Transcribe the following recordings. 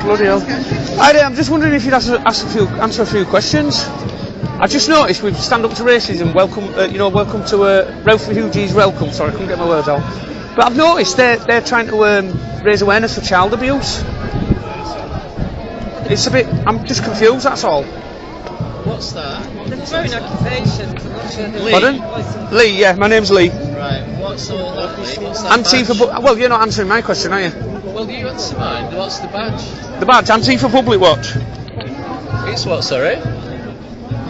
Bloody hell. Hi there, I'm just wondering if you'd answer a few questions. I just noticed with Stand Up to Racism, welcome to Refugees Welcome. Sorry, I couldn't get my words out. But I've noticed they're trying to raise awareness for child abuse. It's a bit. I'm just confused. That's all. What's that? They're throwing accusations. I'm not sure. Lee. Pardon? Lee. Yeah, my name's Lee. Right. What's all that, Lee? What's that Antifa. badge? Well, you're not answering my question, are you? Well, you answer mine. What's the badge? The badge, Antifa Public Watch. It's what, sorry?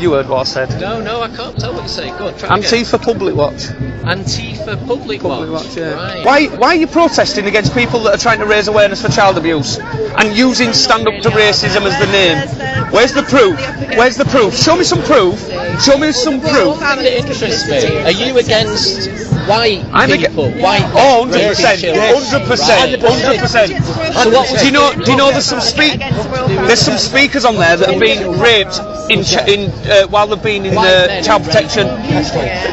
You heard what I said. No, I can't tell what you're saying. Go on, try again. Antifa Public Watch. Antifa Public Watch. Yeah. Right. Why are you protesting against people that are trying to raise awareness for child abuse and using Stand Up to Racism as the name? Where's the proof? Where's the proof? Show me some proof. Show me some proof. It interests me. Are you against white people? White Oh, 100%. 100%. So what was Do you know there's some speakers on there that have been raped while they've been in child protection?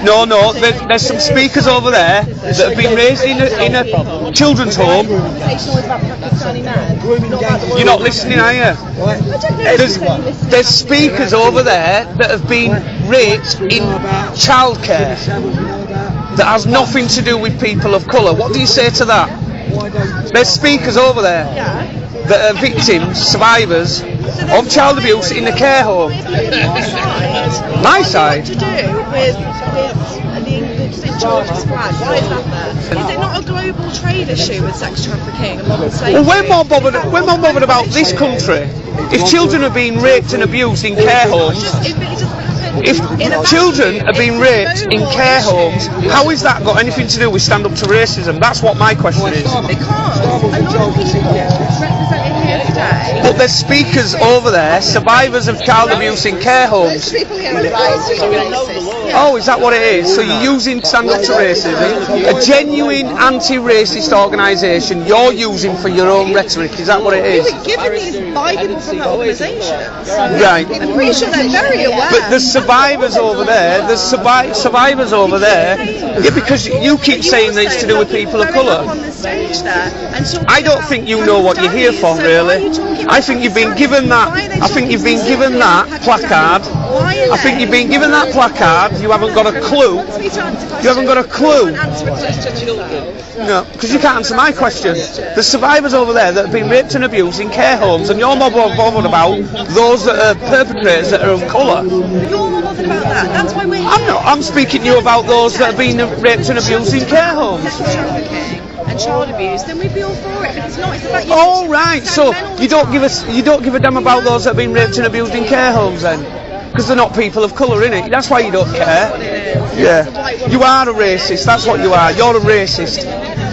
No, there's some speakers over there that have been raised in a children's home. You're not listening, are you? There's speakers over there that have been raped in childcare that has nothing to do with people of colour. What do you say to that? There's speakers over there that are victims, survivors of child abuse in the care home. My side? To do with the George's flag? Why is that there? Is it not a global trade issue with sex trafficking and modern slavery? Well, we're more bothered about this country. If children are being raped and abused in care homes, if children are being raped in care homes, how has that got anything to do with Stand Up to Racism? That's what my question is. Because a lot of people represented here today. But there's speakers over there, survivors of child abuse in care homes. Oh, is that what it is? So you're using Stand Up to Racism, a genuine anti-racist organisation you're using for your own rhetoric. Is that what it is? We were given these by people from the organisations. Right. I'm pretty sure they're very aware. But there's survivors over there. There's survivors over there. Yeah, because you keep saying that it's to do with people of colour. I don't think you know what you're here for, really. I think you've been given that. I think you've been given that placard. I think you've been given that placard. You haven't got a clue. You haven't got a clue. No, because you can't answer my question. There's survivors over there that have been raped and abused in care homes, and you're more bothered about those that are perpetrators that are of colour. You're more bothered about that. That's why we're here. I'm not. I'm speaking to you about those that have been raped and abused in care homes. And child abuse, then we'd be all for it. But it's not. It's about you. Oh right. So you don't give a damn about those that have been raped and abused in care homes then? Because they're not people of colour, innit? That's why you don't care. Yeah. You are a racist, that's what you are. You're a racist.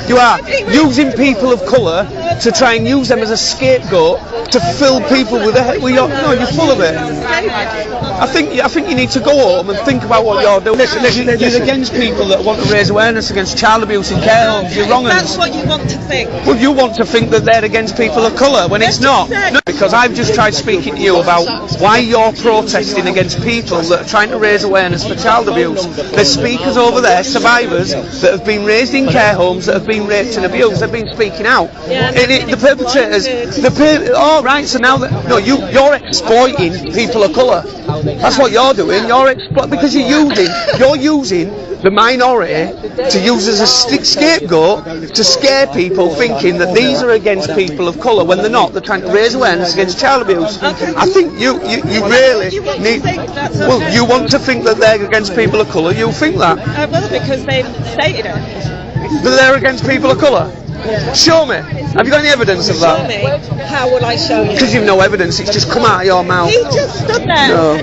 You are using people of colour to try and use them as a scapegoat to fill people with no, you're full of it. I think you need to go home and think about what you're doing. You're against people that want to raise awareness against child abuse in care homes. You're wrong. That's what you want to think. Well, you want to think that they're against people of colour when it's not. No, because I've just tried speaking to you about why you're protesting against people that are trying to raise awareness for child abuse. There's speakers over there, survivors that have been raised in care homes that have been raped and abused. They've been speaking out. The perpetrators. Oh right. So now you're exploiting people of colour. That's what you're doing. Because you're using the minority to use as a scapegoat to scare people, thinking that these are against people of colour when they're not. They're trying to raise awareness against child abuse. I think you really need. Well, you want to think that they're against people of colour. You think that? Well, because they've stated it. That they're against people of colour. Yeah. Show me. Have you got any evidence of that? Show me. How will I show you? Because you've no evidence. It's just come out of your mouth. You just stood there. No.